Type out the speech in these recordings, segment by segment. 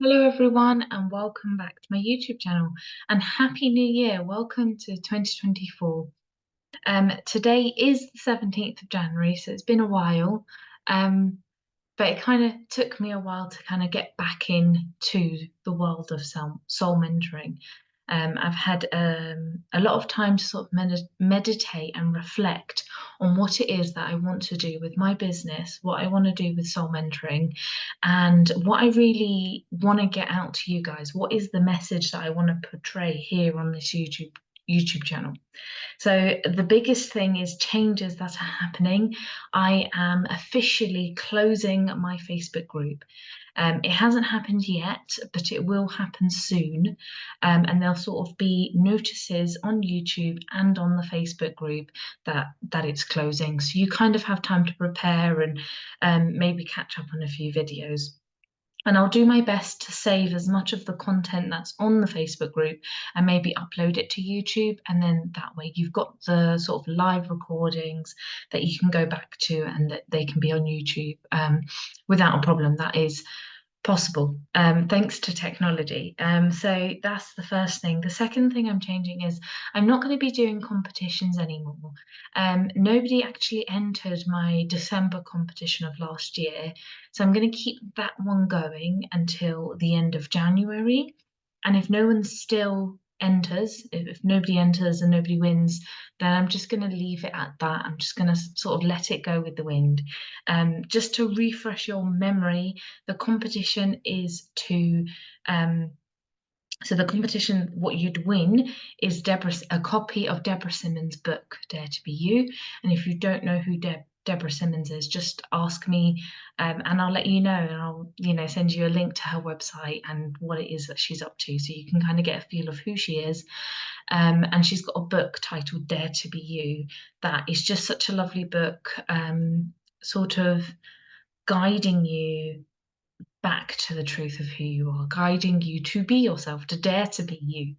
Hello everyone and welcome back to my YouTube channel and Happy New Year. Welcome to 2024. Today is the 17th of January, so it's been a while. Um, but it kind of took me a while to kind of get back into the world of soul mentoring. I've had a lot of time to sort of meditate and reflect on what it is that I want to do with my business, what I want to do with soul mentoring, and what I really want to get out to you guys. What is the message that I want to portray here on this YouTube channel? So the biggest thing is changes that are happening. I am officially closing my Facebook group. It hasn't happened yet, but it will happen soon. And there'll sort of be notices on YouTube and on the Facebook group that it's closing. So you kind of have time to prepare and maybe catch up on a few videos. And I'll do my best to save as much of the content that's on the Facebook group and maybe upload it to YouTube. And then that way you've got the sort of live recordings that you can go back to and that they can be on YouTube without a problem. That is possible thanks to technology. So that's the first thing. The second thing I'm changing is I'm not going to be doing competitions anymore. Nobody actually entered my December competition of last year, so I'm going to keep that one going until the end of January. And if no one still enters, if nobody enters and nobody wins, then I'm just going to leave it at that. I'm just going to sort of let it go with the wind. Just to refresh your memory, the competition is to so the competition, what you'd win is a copy of Deborah Simmons' book, Dare to Be You. And if you don't know who Deborah Simmons is, just ask me, and I'll let you know, and I'll send you a link to her website and what it is that she's up to, so you can kind of get a feel of who she is. And she's got a book titled Dare to Be You that is just such a lovely book, sort of guiding you back to the truth of who you are, guiding you to be yourself, to dare to be you.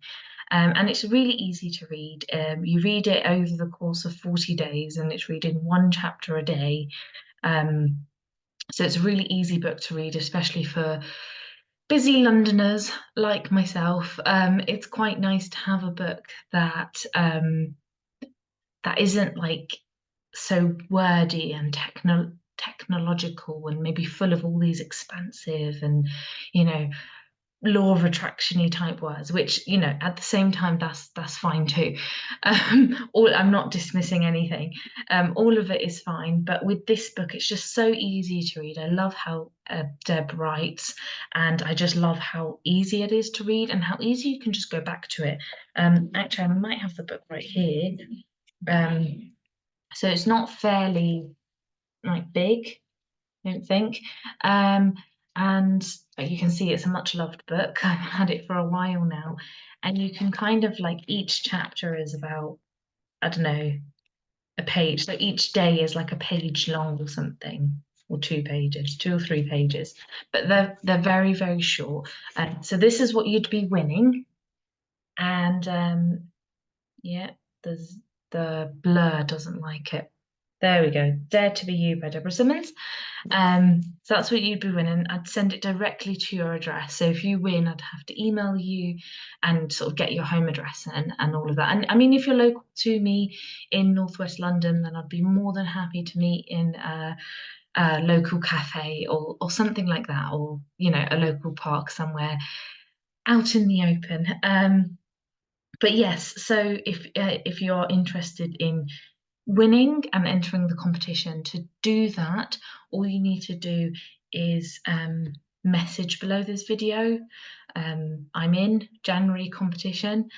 And it's really easy to read. You read it over the course of 40 days, and it's reading one chapter a day. So it's a really easy book to read, especially for busy Londoners like myself. It's quite nice to have a book that isn't like so wordy and technological and maybe full of all these expansive and you know law of attraction-y type words, which at the same time that's fine too. I'm not dismissing anything. All of it is fine, but with this book it's just so easy to read. I love how Deb writes, and I just love how easy it is to read and how easy you can just go back to it. Actually, I might have the book right here. So it's not fairly like big, I don't think. And you can see it's a much loved book. I've had it for a while now. And you can kind of like each chapter is about, I don't know, a page. So each day is like a page long or something, or 2 pages, 2 or 3 pages. But they're very, very short. So this is what you'd be winning. And yeah, the blur doesn't like it. There we go. Dare to Be You by Deborah Simmons. So that's what you'd be winning. I'd send it directly to your address. So if you win, I'd have to email you and sort of get your home address and all of that. And I mean, if you're local to me in Northwest London, then I'd be more than happy to meet in a local cafe or something like that, or a local park somewhere out in the open. But yes, so if you're interested in winning and entering the competition, to do that, all you need to do is message below this video. I'm in January competition.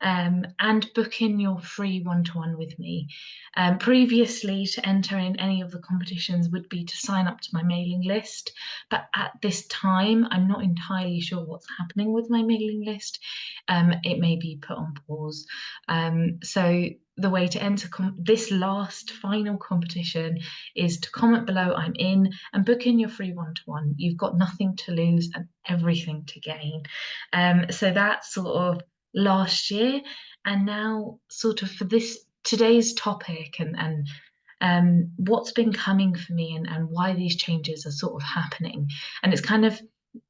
And book in your free one-to-one with me. Previously, to enter in any of the competitions would be to sign up to my mailing list, but at this time, I'm not entirely sure what's happening with my mailing list. It may be put on pause. So the way to enter this last final competition is to comment below I'm in and book in your free one-to-one. You've got nothing to lose and everything to gain. So that's sort of last year, and now sort of for this today's topic and what's been coming for me and why these changes are sort of happening. And it's kind of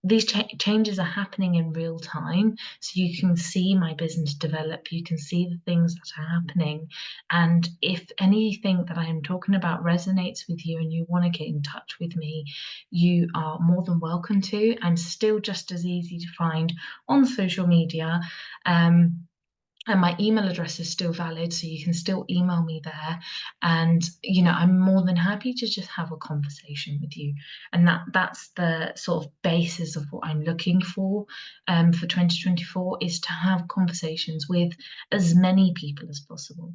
these changes are happening in real time, so you can see my business develop, you can see the things that are happening. And if anything that I am talking about resonates with you and you want to get in touch with me, you are more than welcome to. I'm still just as easy to find on social media. And my email address is still valid, so you can still email me there. And I'm more than happy to just have a conversation with you. And that's the sort of basis of what I'm looking for 2024, is to have conversations with as many people as possible.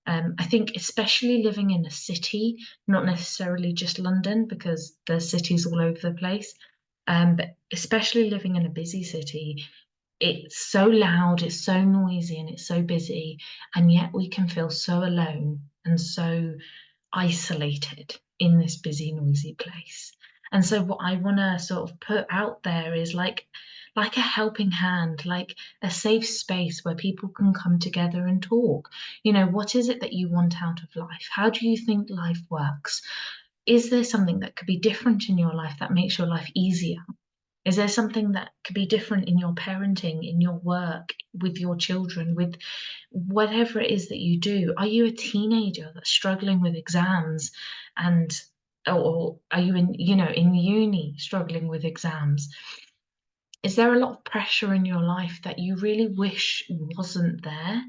I think especially living in a city, not necessarily just London, because there's cities all over the place, but especially living in a busy city, it's so loud, it's so noisy, and it's so busy, and yet we can feel so alone and so isolated in this busy, noisy place. And so what I want to sort of put out there is like a helping hand, like a safe space where people can come together and talk. What is it that you want out of life? How do you think life works? Is there something that could be different in your life that makes your life easier? Is there something that could be different in your parenting, in your work, with your children, with whatever it is that you do? Are you a teenager that's struggling with exams, and or are you in uni struggling with exams? Is there a lot of pressure in your life that you really wish wasn't there?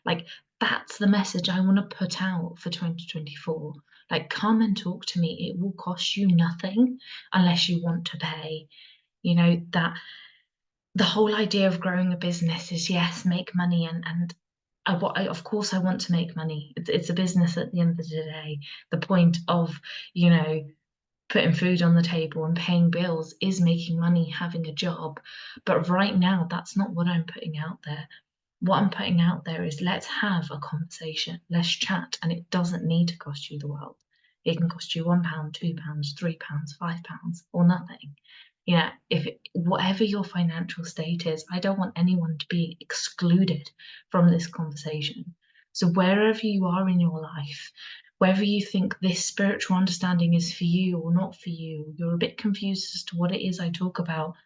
Like, that's the message I want to put out for 2024. Like, come and talk to me. It will cost you nothing unless you want to pay. That the whole idea of growing a business is, yes, make money, and of course I want to make money. It's a business at the end of the day. The point of putting food on the table and paying bills is making money, having a job. But right now, that's not what I'm putting out there. What I'm putting out there is, let's have a conversation, let's chat, and it doesn't need to cost you the world. It can cost you £1, £2, £3, £5, or nothing. If whatever your financial state is, I don't want anyone to be excluded from this conversation. So wherever you are in your life, whether you think this spiritual understanding is for you or not for you, you're a bit confused as to what it is I talk about,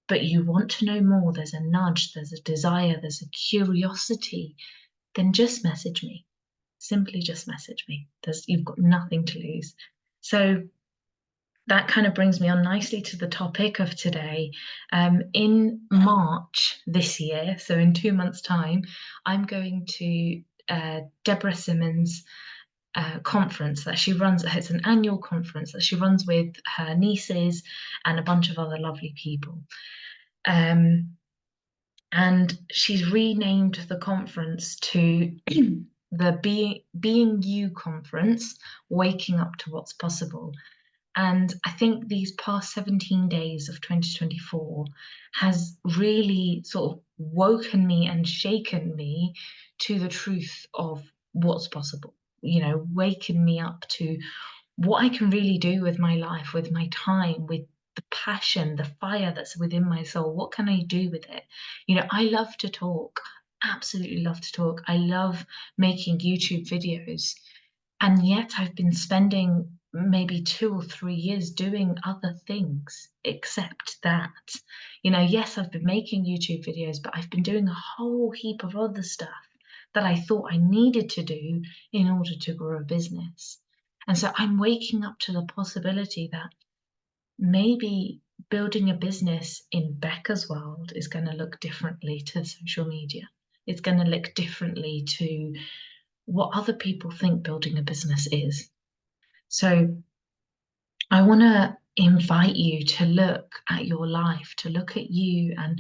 but you want to know more, there's a nudge, there's a desire, there's a curiosity, then just message me. Simply just message me. You've got nothing to lose. So that kind of brings me on nicely to the topic of today. In March this year, so in 2 months' time, I'm going to Deborah Simmons' conference that she runs. It's an annual conference that she runs with her nieces and a bunch of other lovely people. And she's renamed the conference to the Being You Conference, Waking Up to What's Possible. And I think these past 17 days of 2024 has really sort of woken me and shaken me to the truth of what's possible, waken me up to what I can really do with my life, with my time, with the passion, the fire that's within my soul. What can I do with it? I love to talk, absolutely love to talk. I love making YouTube videos. And yet I've been spending maybe 2 or 3 years doing other things except that. Yes, I've been making YouTube videos, but I've been doing a whole heap of other stuff that I thought I needed to do in order to grow a business. And so I'm waking up to the possibility that maybe building a business in Bekkah's world is going to look differently to social media. It's going to look differently to what other people think building a business is. So I want to invite you to look at your life, to look at you, and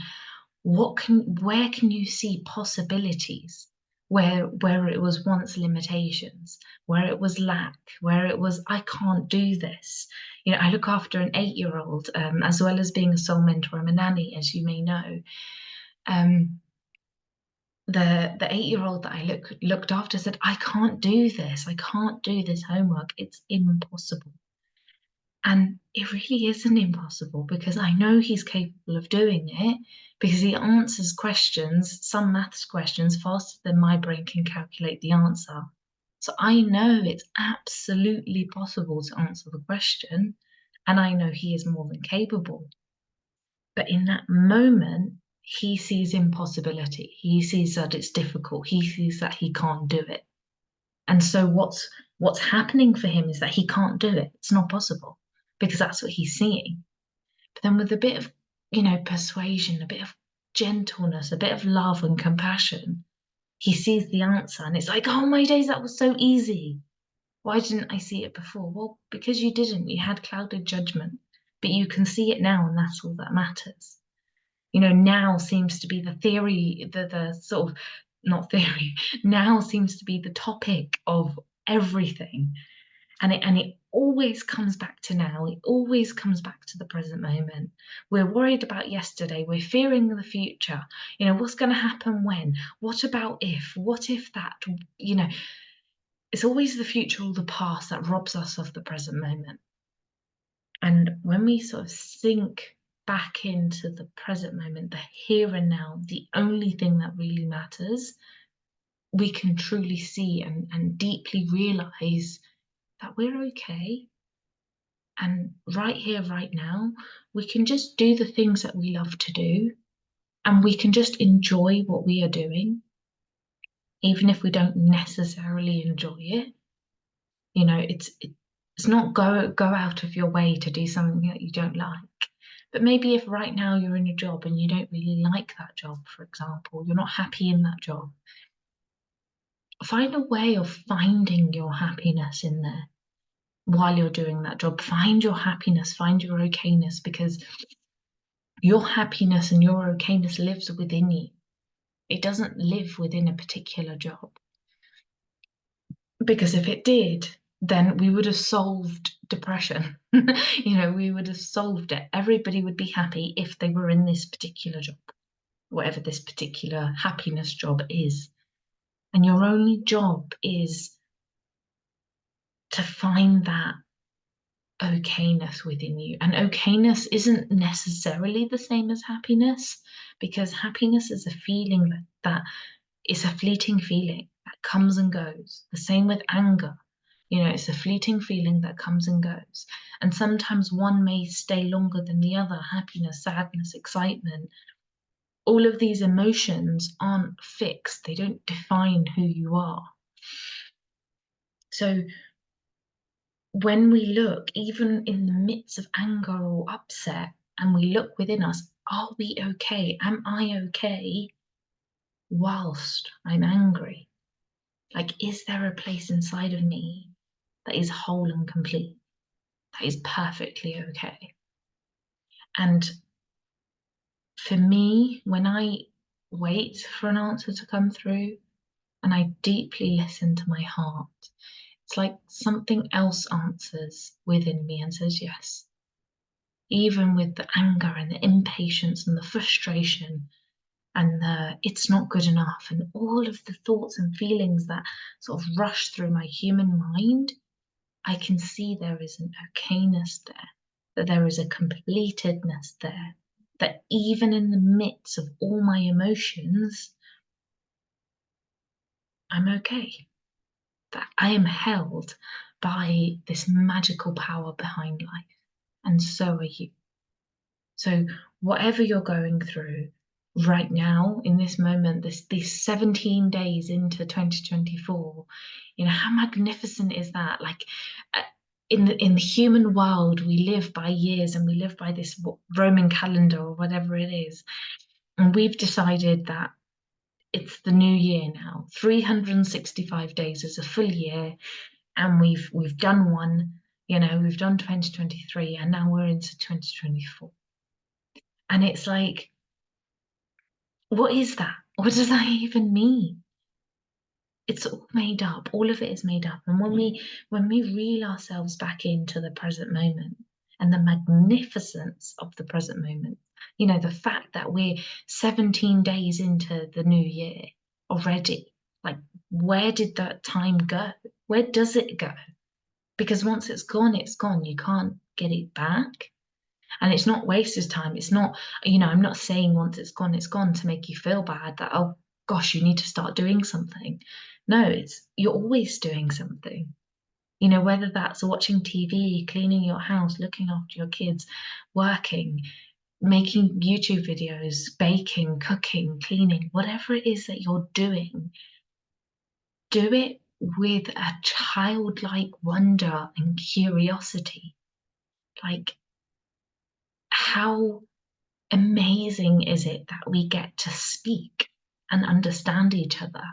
where can you see possibilities where it was once limitations, where it was lack, where it was I can't do this. I look after an 8-year-old, as well as being a soul mentor. I'm a nanny, as you may know. The 8-year-old that I looked after said, I can't do this. I can't do this homework. It's impossible. And it really isn't impossible, because I know he's capable of doing it, because he answers questions, some maths questions, faster than my brain can calculate the answer. So I know it's absolutely possible to answer the question, and I know he is more than capable. But in that moment, he sees impossibility. He sees that it's difficult. He sees that he can't do it. And so what's happening for him is that he can't do it. It's not possible because that's what he's seeing. But then with a bit of, persuasion, a bit of gentleness, a bit of love and compassion, he sees the answer and it's like, oh my days, that was so easy. Why didn't I see it before? Well, because you didn't. You had clouded judgment, but you can see it now, and that's all that matters. Now seems to be the theory, the sort of, not theory, now seems to be the topic of everything. And it always comes back to now. It always comes back to the present moment. We're worried about yesterday. We're fearing the future. What's going to happen when? What about if? What if that? It's always the future or the past that robs us of the present moment. And when we sort of sink back into the present moment, the here and now, the only thing that really matters, we can truly see and deeply realize that we're okay. And right here, right now, we can just do the things that we love to do, and we can just enjoy what we are doing, even if we don't necessarily enjoy it. It's not go out of your way to do something that you don't like. But maybe if right now you're in a job and you don't really like that job, for example, you're not happy in that job, find a way of finding your happiness in there while you're doing that job. Find your happiness, find your okayness, because your happiness and your okayness lives within you. It doesn't live within a particular job. Because if it did, then we would have solved depression. We would have solved it. Everybody would be happy if they were in this particular job, whatever this particular happiness job is. And your only job is to find that okayness within you. And okayness isn't necessarily the same as happiness, because happiness is a feeling that is a fleeting feeling that comes and goes. The same with anger. It's a fleeting feeling that comes and goes. And sometimes one may stay longer than the other. Happiness, sadness, excitement. All of these emotions aren't fixed. They don't define who you are. So when we look, even in the midst of anger or upset, and we look within us, are we okay? Am I okay whilst I'm angry? Like, is there a place inside of me that is whole and complete, that is perfectly okay? And for me, when I wait for an answer to come through and I deeply listen to my heart, it's like something else answers within me and says yes. Even with the anger and the impatience and the frustration and the it's not good enough and all of the thoughts and feelings that sort of rush through my human mind, I can see there is an okayness there, that there is a completedness there, that even in the midst of all my emotions, I'm okay, that I am held by this magical power behind life, and so are you. So whatever you're going through right now, in this moment, these 17 days into 2024, how magnificent is that? Like, in the human world, we live by years and we live by this Roman calendar or whatever it is. And we've decided that it's the new year now. 365 days is a full year, and we've done one, we've done 2023, and now we're into 2024. And it's like, what is that? What does that even mean? It's all made up. All of it is made up. And when we reel ourselves back into the present moment and the magnificence of the present moment, the fact that we're 17 days into the new year already, like, where did that time go? Where does it go? Because once it's gone, it's gone. You can't get it back. And it's not wasted time. It's not, I'm not saying once it's gone to make you feel bad that, oh gosh, you need to start doing something. No, you're always doing something. Whether that's watching TV, cleaning your house, looking after your kids, working, making YouTube videos, baking, cooking, cleaning, whatever it is that you're doing, do it with a childlike wonder and curiosity. Like, how amazing is it that we get to speak and understand each other?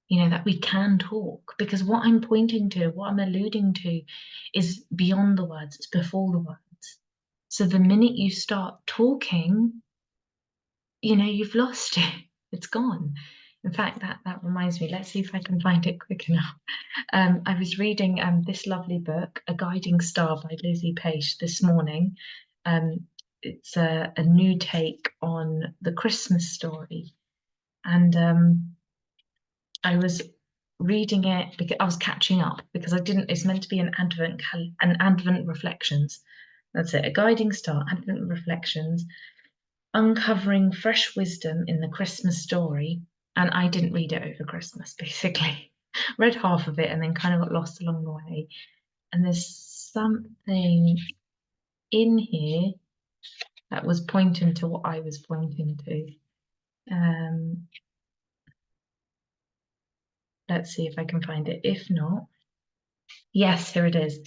You know, that we can talk, because what I'm pointing to, what I'm alluding to, is beyond the words, it's before the words. So the minute you start talking, you know, you've lost it. It's gone. In fact, that reminds me, let's see if I can find it quick enough. I was reading this lovely book, A Guiding Star by Lizzie Page, this morning. It's a new take on the Christmas story. And I was reading it because I was catching up, because I didn't, it's meant to be an Advent reflections. That's it, A Guiding Star, Advent reflections, uncovering fresh wisdom in the Christmas story. And I didn't read it over Christmas, basically. Read half of it and then kind of got lost along the way. And there's something in here that was pointing to what I was pointing to. Let's see if I can find it. If not, yes, here it is.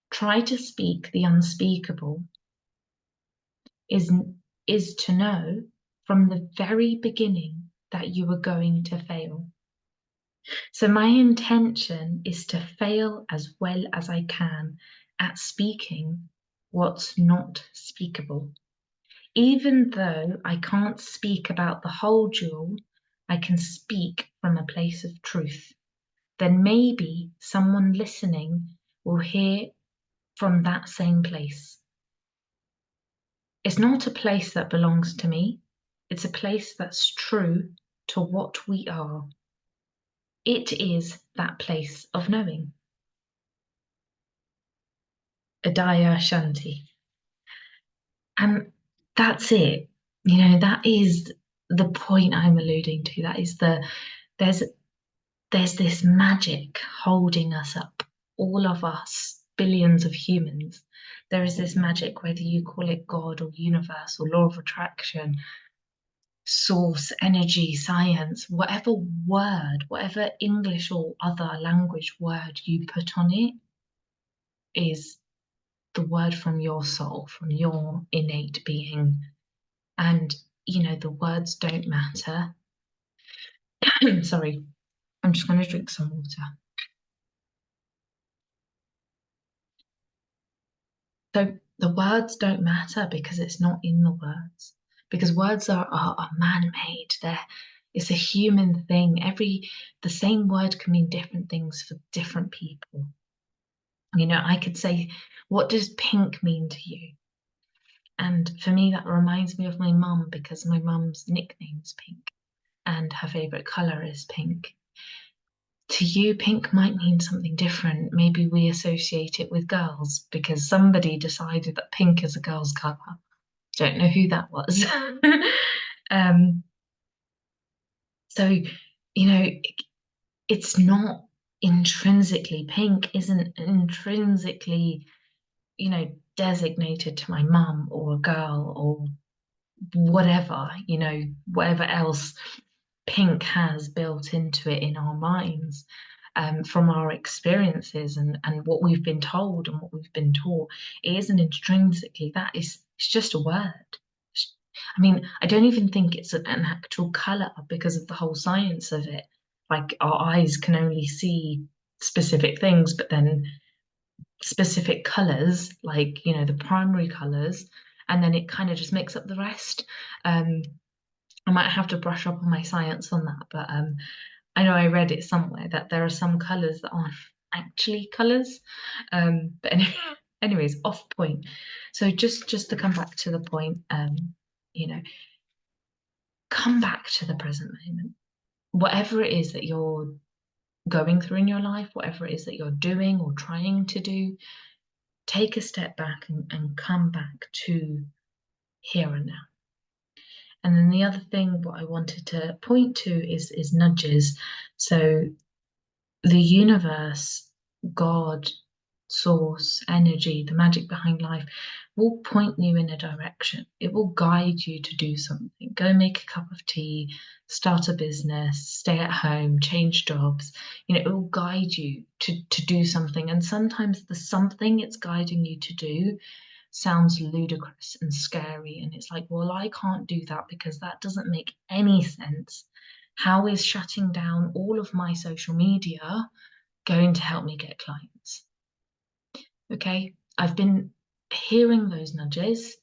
Try to speak the unspeakable is to know from the very beginning that you are going to fail. So my intention is to fail as well as I can at speaking what's not speakable. Even though I can't speak about the whole jewel, I can speak from a place of truth. Then maybe someone listening will hear from that same place. It's not a place that belongs to me. It's a place that's true to what we are. It is that place of knowing. Adaya Shanti. And that's it. You know, that is the point I'm alluding to. That is there's this magic holding us up, all of us, billions of humans. There is this magic, whether you call it God or universe or law of attraction, source, energy, science, whatever word, whatever English or other language word you put on it, is the word from your soul, from your innate being. And, you know, the words don't matter. Sorry, I'm just going to drink some water. So the words don't matter because it's not in the words. Because words are man-made. It's a human thing. The same word can mean different things for different people. You know, I could say, what does pink mean to you? And for me, that reminds me of my mum, because my mum's nickname is Pink and her favorite color is pink. To you, pink might mean something different. Maybe we associate it with girls because somebody decided that pink is a girl's color. Don't know who that was. So, you know, it's not intrinsically, pink isn't intrinsically, you know, designated to my mum or a girl or whatever, you know, whatever else pink has built into it in our minds, from our experiences and what we've been told and what we've been taught. It isn't intrinsically that. It's just a word. I mean, I don't even think it's an actual color because of the whole science of it. Like, our eyes can only see specific things, but then specific colors, like, you know, the primary colors, and then it kind of just makes up the rest. I might have to brush up on my science on that, but I know I read it somewhere that there are some colors that aren't actually colors. But anyways, off point. So just to come back to the point, you know, come back to the present moment. Whatever it is that you're going through in your life, whatever it is that you're doing or trying to do, take a step back and come back to here and now. And then the other thing, what I wanted to point to is nudges. So the universe, God, source, energy, the magic behind life will point you in a direction. It will guide you to do something. Go make a cup of tea, start a business, stay at home, change jobs. It will guide you to do something. And sometimes the something it's guiding you to do sounds ludicrous and scary. And it's like, well, I can't do that because that doesn't make any sense. How is shutting down all of my social media going to help me get clients? Okay, I've been hearing those nudges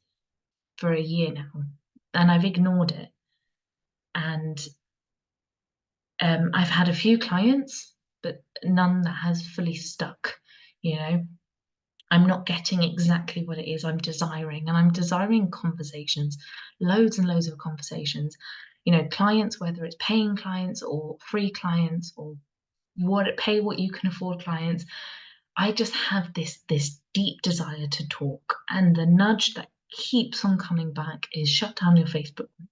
for a year now, and I've ignored it. And I've had a few clients, but none that has fully stuck. I'm not getting exactly what it is I'm desiring, and I'm desiring conversations, loads and loads of conversations. Clients, whether it's paying clients or free clients or pay what you can afford clients. I just have this deep desire to talk, and the nudge that keeps on coming back is shut down your Facebook group.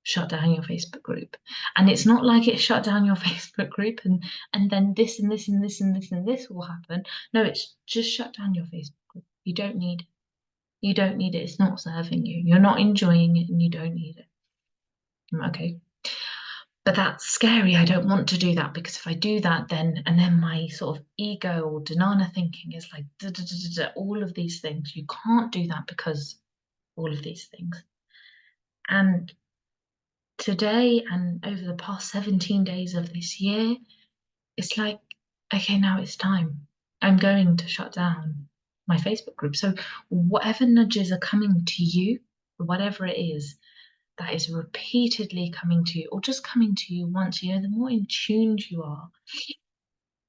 Shut down your Facebook group. And it's not like it shut down your Facebook group and then this and this and this and this and this will happen. No, it's just shut down your Facebook group. You don't need it. You don't need it. It's not serving you. You're not enjoying it and you don't need it. Okay. But that's scary. I don't want to do that, because if I do that, then my sort of ego or Dhanana thinking is like all of these things. You can't do that because all of these things. And today and over the past 17 days of this year, it's like, okay, now it's time. I'm going to shut down my Facebook group. So whatever nudges are coming to you, whatever it is, that is repeatedly coming to you, or just coming to you once, the more in tune you are,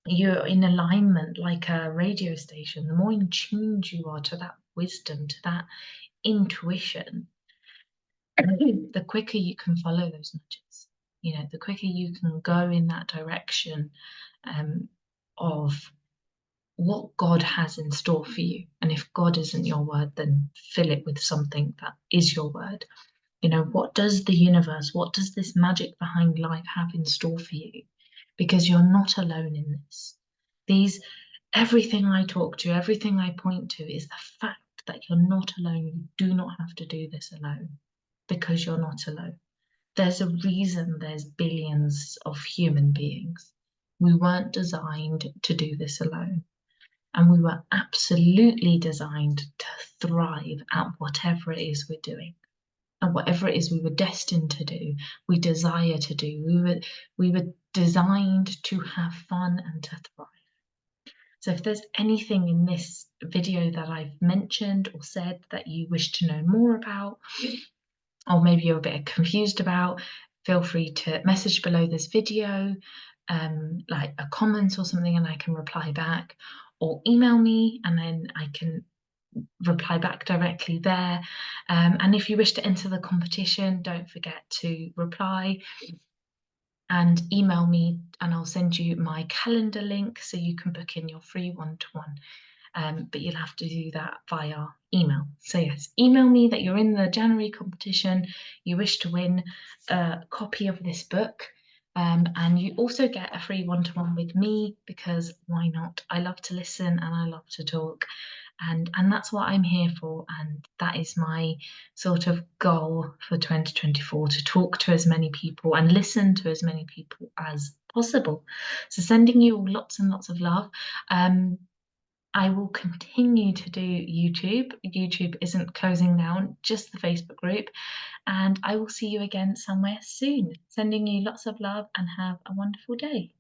you're in alignment like a radio station, the more in tune you are to that wisdom, to that intuition, the quicker you can follow those nudges. The quicker you can go in that direction of what God has in store for you. And if God isn't your word, then fill it with something that is your word. What does the universe, what does this magic behind life have in store for you? Because you're not alone in this. Everything I talk to, everything I point to is the fact that you're not alone. You do not have to do this alone, because you're not alone. There's a reason there's billions of human beings. We weren't designed to do this alone. And we were absolutely designed to thrive at whatever it is we're doing. And whatever it is we were destined to do, we desire to do. We were designed to have fun and to thrive. So if there's anything in this video that I've mentioned or said that you wish to know more about, or maybe you're a bit confused about, feel free to message below this video, like a comment or something, and I can reply back, or email me and then I can reply back directly there. And if you wish to enter the competition, don't forget to reply and email me, and I'll send you my calendar link so you can book in your free one-to-one. But you'll have to do that via email. So yes, email me that you're in the January competition, you wish to win a copy of this book, and you also get a free one-to-one with me, because why not? I love to listen and I love to talk, and that's what I'm here for, and that is my sort of goal for 2024, to talk to as many people and listen to as many people as possible. So sending you all lots and lots of love. I will continue to do YouTube. YouTube isn't closing down, just the Facebook group. And I will see you again somewhere soon. Sending you lots of love and have a wonderful day.